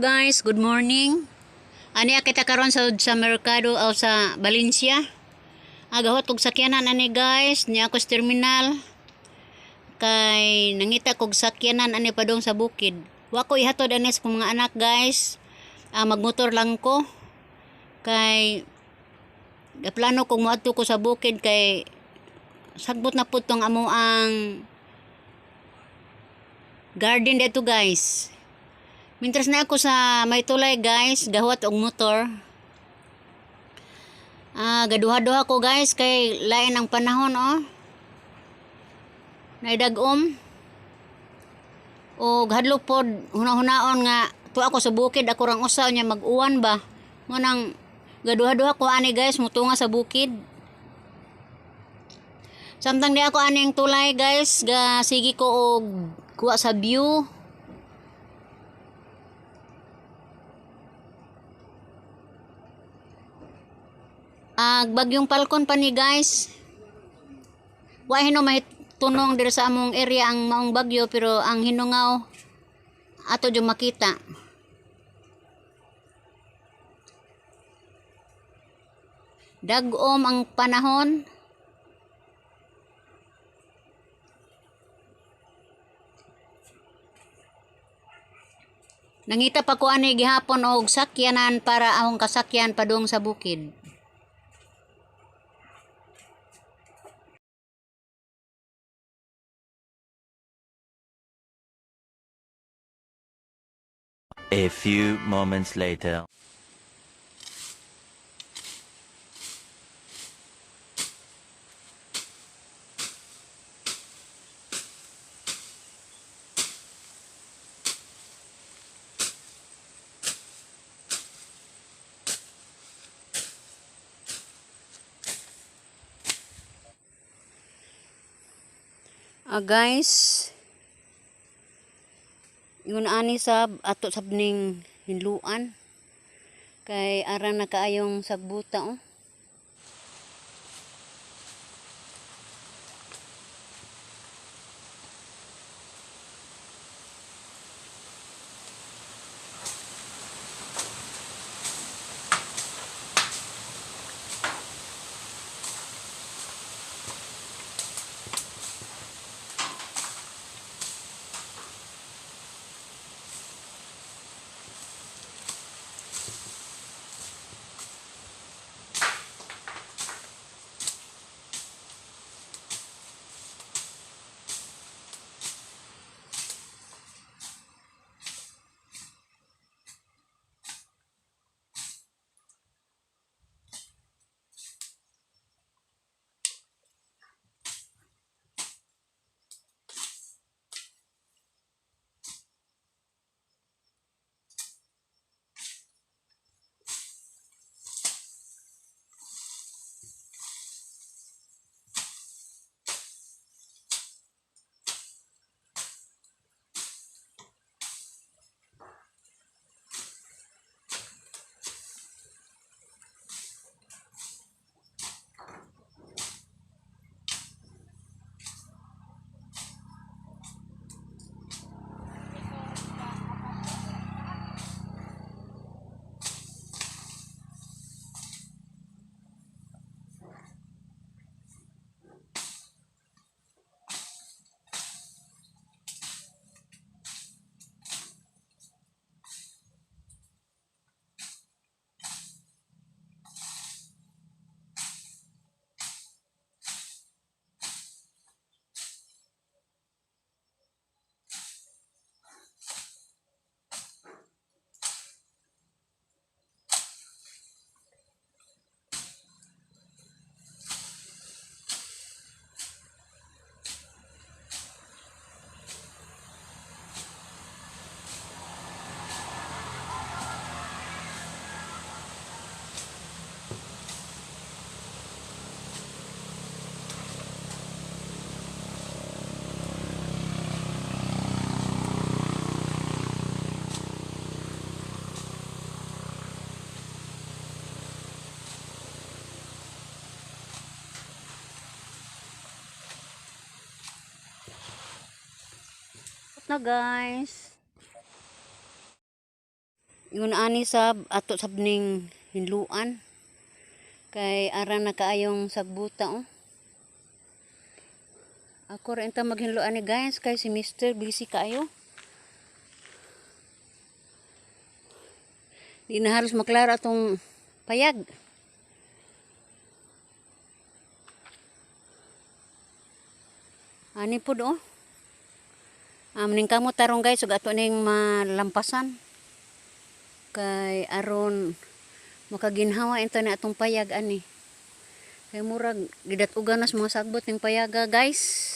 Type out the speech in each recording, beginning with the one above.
guys, good morning. Ani kita karon sa merkado o sa Valencia. Agahot kog sakyanan ani guys, niya ako sa terminal. Kay nangita kog sakyanan ani padong sa bukid. Wa ko ihatod ani sa kong mga anak guys. Magmotor lang ko. Kay plano kog moadto ko sa bukid kay sagbot na pud tong amo ang garden dito guys. Mintras na ako sa may tulay guys, gahwat og motor. Gaduha-duha ko guys kay lain ang panahon oh. Naidagom. O hadlok pod huna-hunaon nga tuwa ako sa bukid, ako rang usaw niya mag-uwan ba. Mo nang gaduha-duha ko ani guys, mutunga sa bukid. Samtang di ako aning tulay guys, ga sige ko og kuha sa view. Bagyong palkon pa ni guys. Wa hino mahitunong diri sa among area ang maong bagyo pero ang hinungaw ato jud makita. Dagom ang panahon. Nangita pa ko ani gihapon og sakyanan para akong kasakyan padung sa bukid. A few moments later. Guys, yun ani sab ato sabning hinluan kay aran na kaayong sagbuta oh. Na guys. Yun ani sab ato sab ning hinluan. Kay ara na kaayong sagbuta oh. Ako rin ta maghinluan ni guys kay si Mr. busy kaayo. Di na halos maklaro atong payag. Ani pud oh. Ning kamo tarong guys ug ato ning malampasan. Kay aron makaginhawa ito na atong payag ani. Kay murag gidatugan nas mga sagbot ning payaga guys.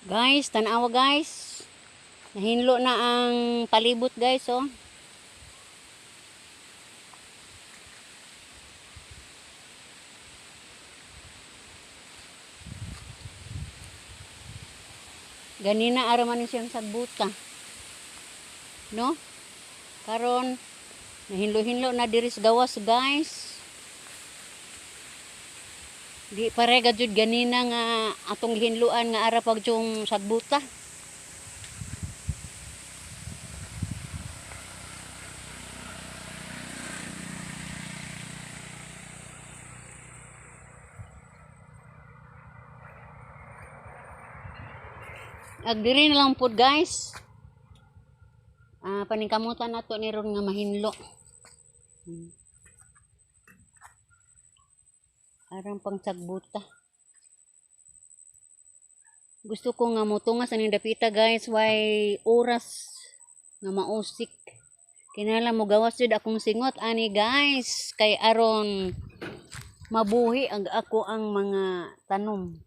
Guys, tanawa guys. Nahinlo na ang palibot guys oh. Ganina ara man siyang sagbuta. No? Karon nahinlo-hinlo na diri sa gawas guys. Di pare jud ganina nga atong hinluan nga ara pagjung sagbuta. Ag diri na lang pud guys. Paningkamutan nato ni ron nga mahinlo. Arang pang sagbuta. Gusto ko nga motungas aning dapita guys, why oras nga mausik. Kinala mo gawas jud akong singot ani guys, kay aron mabuhi ang ako ang mga tanom.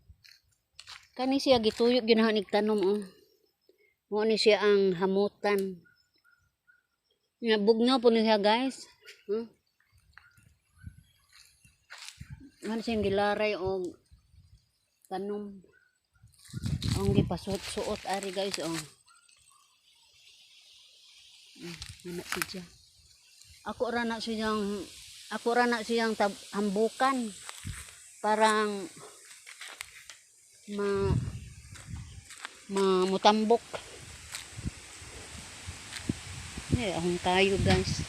Kani siya gituyok ginahanig tanom oh. Mo ni siya ang hamutan. Nga bugnaw po niya guys. Ano siyang gilaray o tanom. Ang gipasuot-suot ari guys oh. Ana siya. Ako ra na siyang hambukan. Parang mutambok. Akong kayo guys.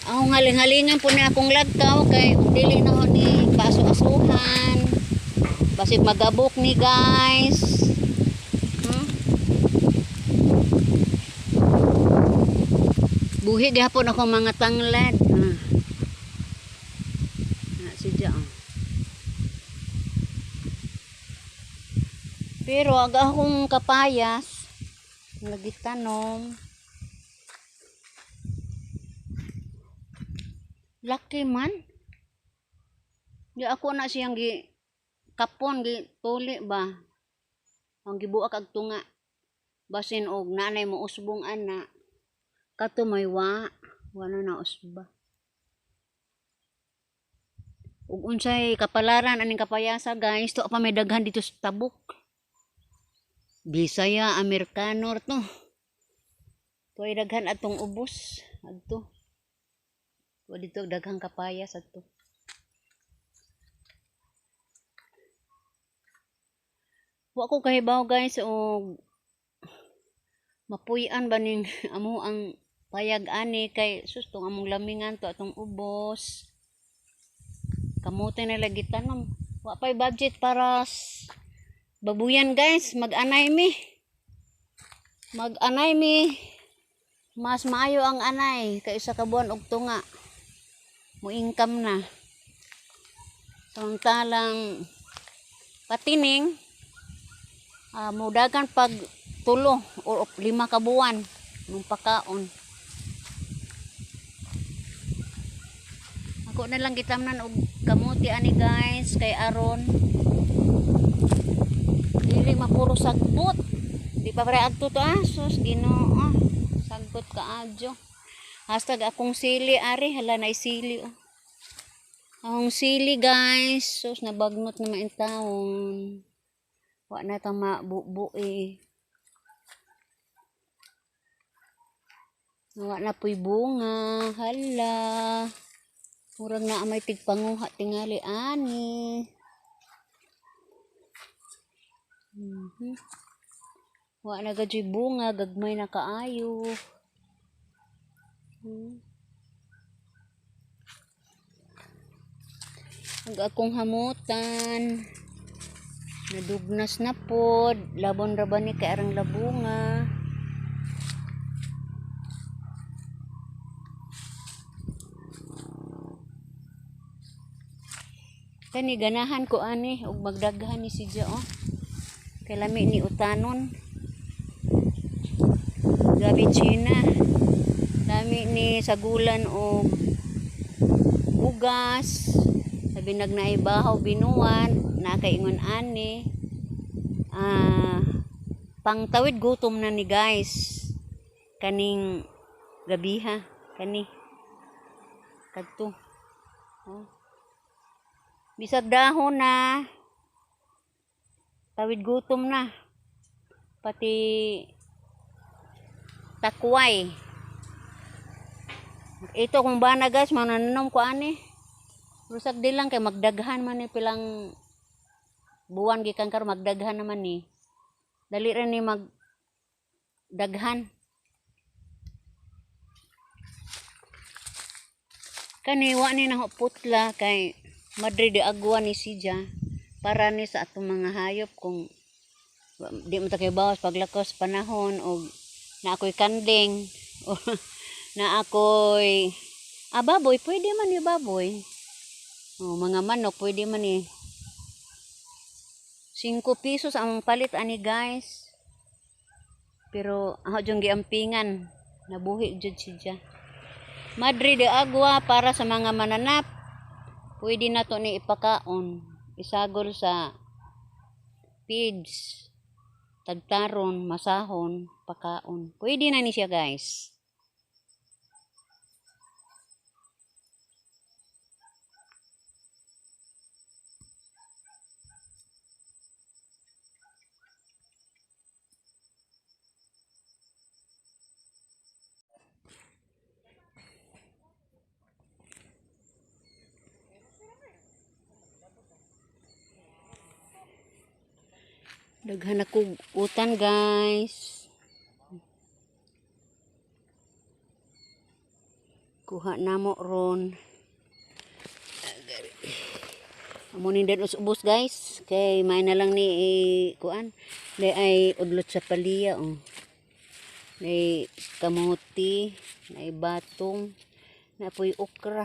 Ako ngaling-halingan po ni akong lagkaw kay dili na ho ni paso-asuhan. Basig magabok ni guys. Buhi gihapon ako mga tanglad. Sidya oh. Pero aga akong kapayas lagi tanom. Laki man. Di ako na siyang kapon tuli ba. Ang gibuak ag tunga. Basin og nanay mo usbong ana. Kato may wala na usba. Ug unsay kapalaran aning kapayasa guys, to pa may daghan dito sa tabuk. Bisaya Amerikano to. Tuay daghan atong ubos adto. Wa dito daghang kapayas adto. Wa ko kahibaw guys og mapuy-an ba ning amo ang payag ani kay sus tong among lamingan to atong ubos. Kamote na lagi tanom. Wa pay budget para babuyan guys, mag-anay mi. Mag-anay mi. Mas maayo ang anay kaysa ka buwan og tunga. Mo income na. Samantalang patining mudagan pag 3 o 5 ka buwan nung pakaon. Ako na lang gitamnan og kamuti ani guys kay aron dili mapuro sagbot. Di pa pare adto to sus Ginoo. Sagbot kaadyo. Hashtag akong sili ari hala na sili oh. Akong sili guys. Sus nabagnot na maintawon. Wa na ta mabubuo eh. Nga na po'y bunga. Hala. Murag na may tigpanguha tingali ani. Wa na gadyo'y bunga, gagmay na kaayo. Ang akong hamutan. Nadugnas na pod. Labon ra ba ni kay arang labunga. Kani ganahan ko ani ug magdaghan ni si Jo. Kay lami ni utanon. Gabi China. Lami ni sagulan og bugas. Sabi nagnaibahaw binuwan, nakaingon ani. Pangtawid gutom na ni guys. Kaning gabiha, kani. Kadto. Oh. Bisag dahon na. Tawid gutom na. Pati takway. Ito kung ba na guys, manananom ko ani. Rusak di lang kay magdaghan man ni pilang buwan gikan kar magdaghan naman ni. Dali ra ni magdaghan. Kani wa ni na putla kay Madre de agwa ni Sija para ni sa atong mga hayop kung di mo ta kay bawas paglakos panahon o na ako'y kanding o na ako'y baboy, pwede man ni baboy. O mga manok, pwede man ni 5 pesos ang palit ani guys. Pero ako diyong giampingan, nabuhi jud Sija. Madre de agwa para sa mga mananap. Pwede na to ni ipakaon. Isagol sa feeds, tagtaron, masahon, pakaon. Pwede na ni siya guys. Daghan ako utan guys. Kuha namo ron. Amo ni den usbos guys. Kay may na lang ni kuan. Di ay udlot sa paliya oh. May kamuti, may batong, na po'y okra.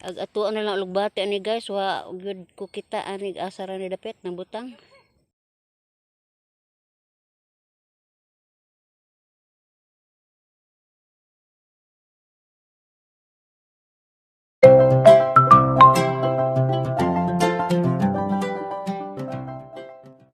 Ag ato na lang lugbate ani guys, wa gyud ko kita ani asara ni dapet na butang.